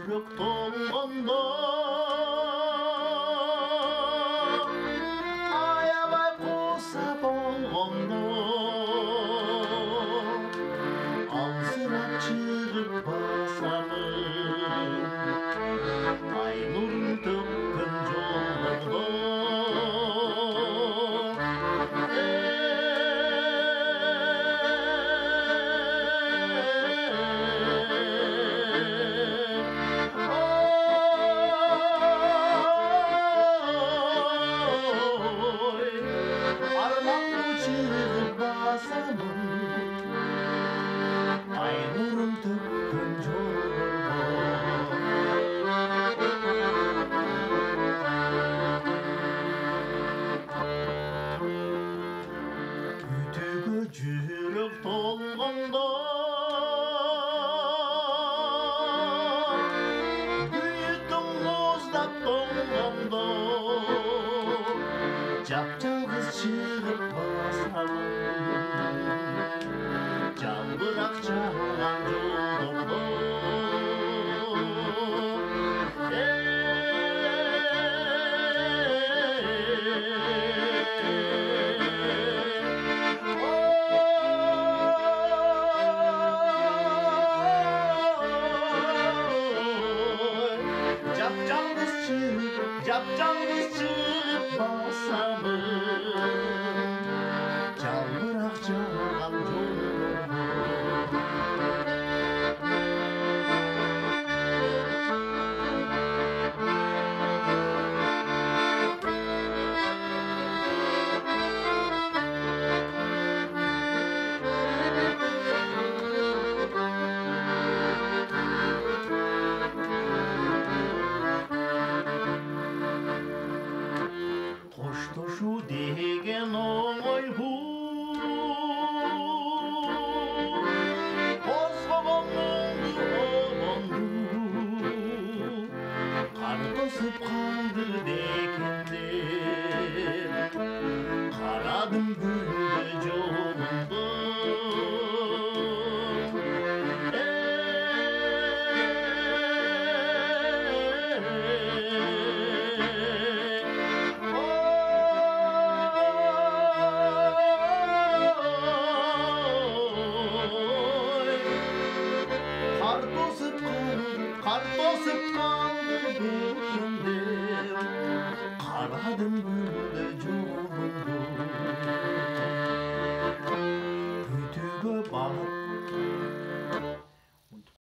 жүрек толғанда аябай қоса болғанда алсырап шығып басамын ай нұрын төккен жолыңда ай нұрын төккен жолыңда күйдегі жүрек толғанда бүйірдің мұздап тоңғанда жап-жалғыз шығып басамын жалбырақ жауған жолыңда жап-жалғыз шығып басамын жалбырақ жауған жолыңда қоштасу деген оңай қозғаған мұңды обаңды қар тосып қалды дегенде қарадым гүлді жолыңда қар тосып қалды